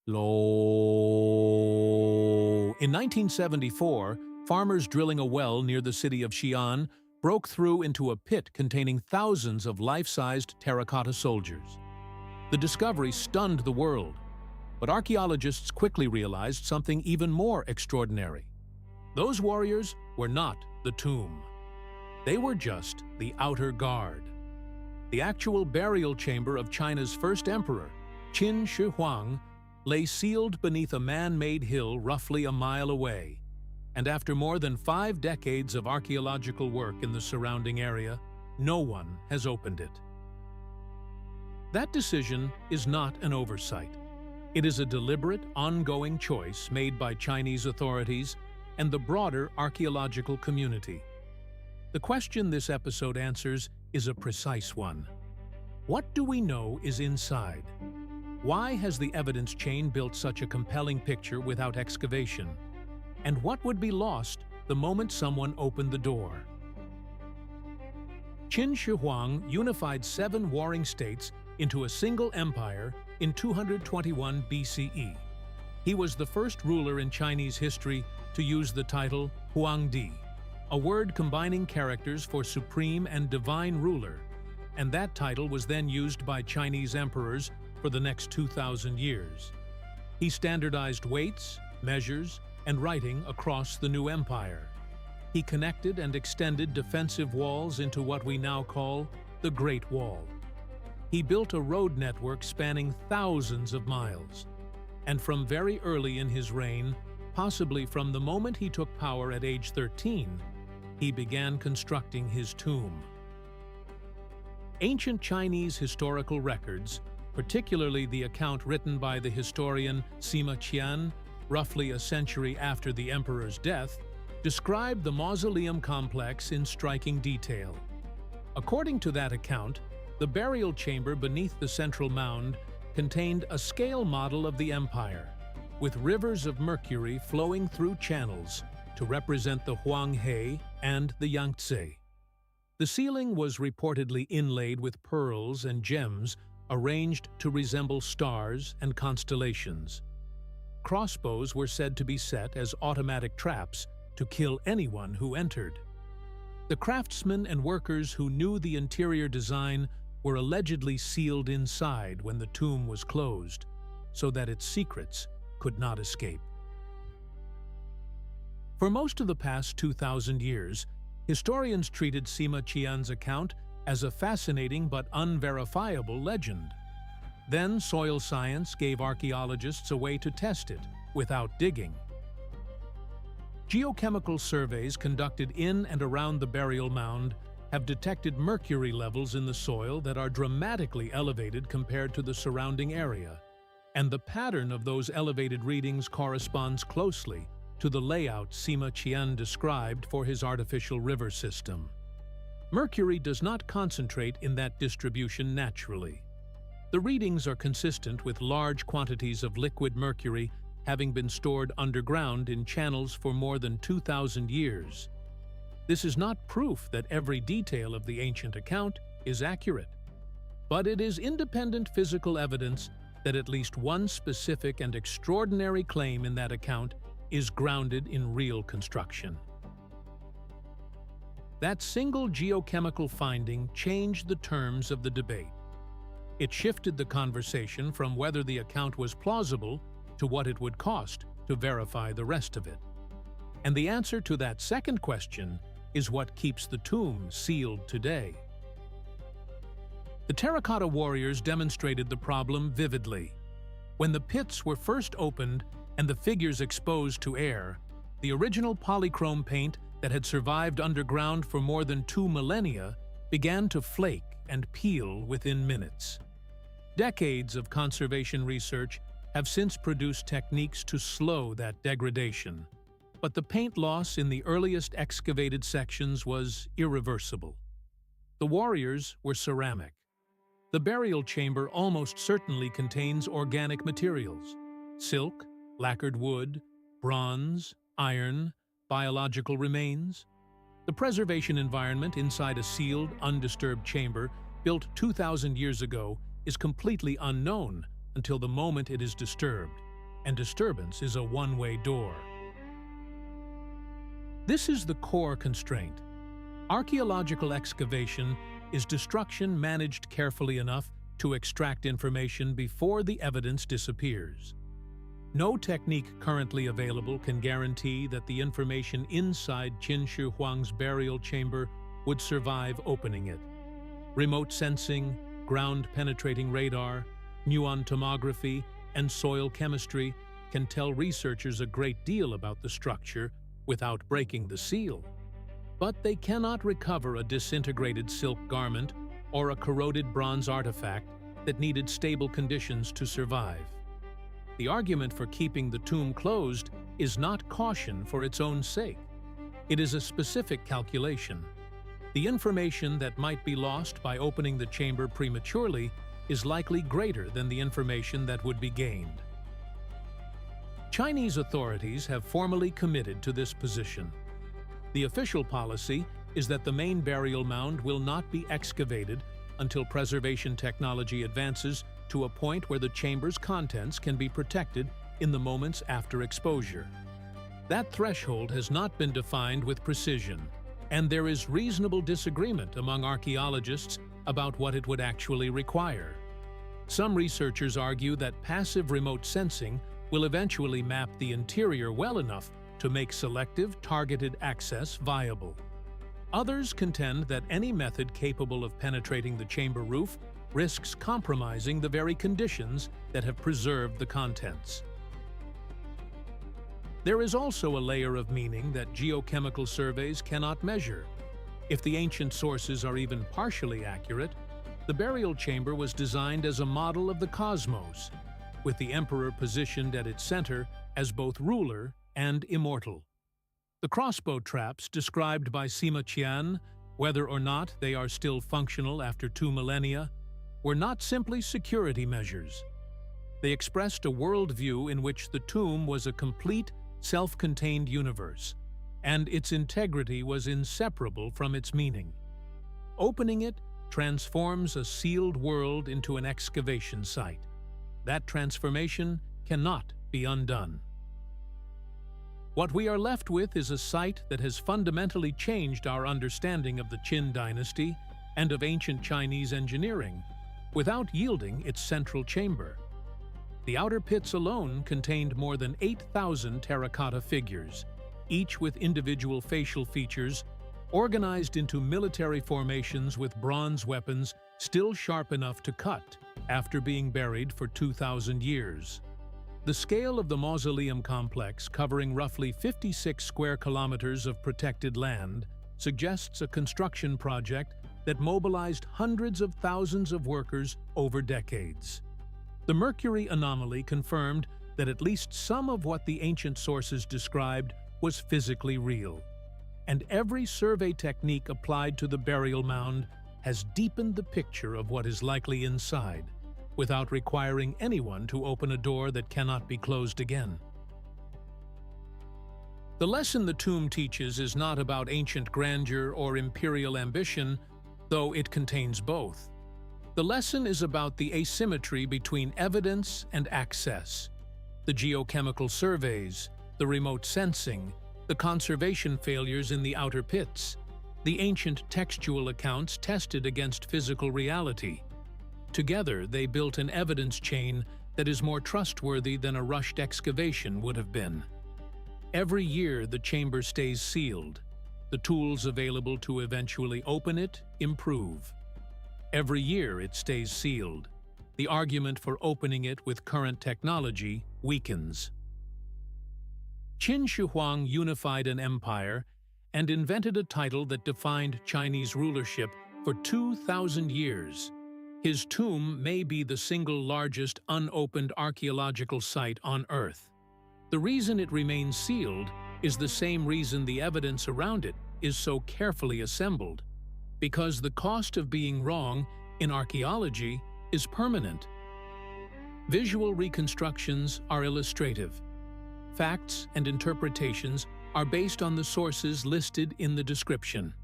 Low. In 1974, farmers drilling a well near the city of Xi'an broke through into a pit containing thousands of life-sized terracotta soldiers. The discovery stunned the world, but archaeologists quickly realized something even more extraordinary. Those warriors were not the tomb. They were just the outer guard. The actual burial chamber of China's first emperor, Qin Shi Huang, lay sealed beneath a man-made hill roughly a mile away, and after more than 5 decades of archaeological work in the surrounding area, no one has opened it. That decision is not an oversight. It is a deliberate, ongoing choice made by Chinese authorities and the broader archaeological community. The question this episode answers is a precise one. What do we know is inside? Why has the evidence chain built such a compelling picture without excavation? And what would be lost the moment someone opened the door? Qin Shi Huang unified 7 warring states into a single empire in 221 BCE. He was the first ruler in Chinese history to use the title Huangdi, a word combining characters for supreme and divine ruler, and that title was then used by Chinese emperors for the next 2,000 years. He standardized weights, measures, and writing across the new empire. He connected and extended defensive walls into what we now call the Great Wall. He built a road network spanning thousands of miles. And from very early in his reign, possibly from the moment he took power at age 13, he began constructing his tomb. Ancient Chinese historical records, particularly the account written by the historian Sima Qian, roughly a century after the emperor's death, describe the mausoleum complex in striking detail. According to that account, the burial chamber beneath the central mound contained a scale model of the empire, with rivers of mercury flowing through channels to represent the Huanghe and the Yangtze. The ceiling was reportedly inlaid with pearls and gems arranged to resemble stars and constellations. Crossbows were said to be set as automatic traps to kill anyone who entered. The craftsmen and workers who knew the interior design were allegedly sealed inside when the tomb was closed, so that its secrets could not escape. For most of the past 2,000 years, historians treated Sima Qian's account as a fascinating but unverifiable legend. Then soil science gave archaeologists a way to test it without digging. Geochemical surveys conducted in and around the burial mound have detected mercury levels in the soil that are dramatically elevated compared to the surrounding area, and the pattern of those elevated readings corresponds closely to the layout Sima Qian described for his artificial river system. Mercury does not concentrate in that distribution naturally. The readings are consistent with large quantities of liquid mercury having been stored underground in channels for more than 2,000 years. This is not proof that every detail of the ancient account is accurate, but it is independent physical evidence that at least one specific and extraordinary claim in that account is grounded in real construction. That single geochemical finding changed the terms of the debate. It shifted the conversation from whether the account was plausible to what it would cost to verify the rest of it. And the answer to that second question is what keeps the tomb sealed today. The terracotta warriors demonstrated the problem vividly. When the pits were first opened and the figures exposed to air, the original polychrome paint that had survived underground for more than 2 millennia began to flake and peel within minutes. Decades of conservation research have since produced techniques to slow that degradation, but the paint loss in the earliest excavated sections was irreversible. The warriors were ceramic. The burial chamber almost certainly contains organic materials: silk, lacquered wood, bronze, iron, biological remains. The preservation environment inside a sealed, undisturbed chamber built 2,000 years ago is completely unknown until the moment it is disturbed, and disturbance is a one-way door. This is the core constraint. Archaeological excavation is destruction managed carefully enough to extract information before the evidence disappears. No technique currently available can guarantee that the information inside Qin Shi Huang's burial chamber would survive opening it. Remote sensing, ground-penetrating radar, muon tomography, and soil chemistry can tell researchers a great deal about the structure without breaking the seal. But they cannot recover a disintegrated silk garment or a corroded bronze artifact that needed stable conditions to survive. The argument for keeping the tomb closed is not caution for its own sake. It is a specific calculation. The information that might be lost by opening the chamber prematurely is likely greater than the information that would be gained. Chinese authorities have formally committed to this position. The official policy is that the main burial mound will not be excavated until preservation technology advances to a point where the chamber's contents can be protected in the moments after exposure. That threshold has not been defined with precision, and there is reasonable disagreement among archaeologists about what it would actually require. Some researchers argue that passive remote sensing will eventually map the interior well enough to make selective, targeted access viable. Others contend that any method capable of penetrating the chamber roof risks compromising the very conditions that have preserved the contents. There is also a layer of meaning that geochemical surveys cannot measure. If the ancient sources are even partially accurate, the burial chamber was designed as a model of the cosmos, with the emperor positioned at its center as both ruler and immortal. The crossbow traps described by Sima Qian, whether or not they are still functional after 2 millennia, were not simply security measures. They expressed a worldview in which the tomb was a complete, self-contained universe, and its integrity was inseparable from its meaning. Opening it transforms a sealed world into an excavation site. That transformation cannot be undone. What we are left with is a site that has fundamentally changed our understanding of the Qin dynasty and of ancient Chinese engineering, without yielding its central chamber. The outer pits alone contained more than 8,000 terracotta figures, each with individual facial features, organized into military formations with bronze weapons still sharp enough to cut after being buried for 2,000 years. The scale of the mausoleum complex, covering roughly 56 square kilometers of protected land, suggests a construction project that mobilized hundreds of thousands of workers over decades. The mercury anomaly confirmed that at least some of what the ancient sources described was physically real, and every survey technique applied to the burial mound has deepened the picture of what is likely inside, without requiring anyone to open a door that cannot be closed again. The lesson the tomb teaches is not about ancient grandeur or imperial ambition, though it contains both. The lesson is about the asymmetry between evidence and access. The geochemical surveys, the remote sensing, the conservation failures in the outer pits, the ancient textual accounts tested against physical reality. Together, they built an evidence chain that is more trustworthy than a rushed excavation would have been. Every year, the chamber stays sealed. The tools available to eventually open it improve. Every year, it stays sealed. The argument for opening it with current technology weakens. Qin Shi Huang unified an empire and invented a title that defined Chinese rulership for 2,000 years. His tomb may be the single largest unopened archaeological site on Earth. The reason it remains sealed is the same reason the evidence around it is so carefully assembled, because the cost of being wrong in archaeology is permanent. Visual reconstructions are illustrative. Facts and interpretations are based on the sources listed in the description.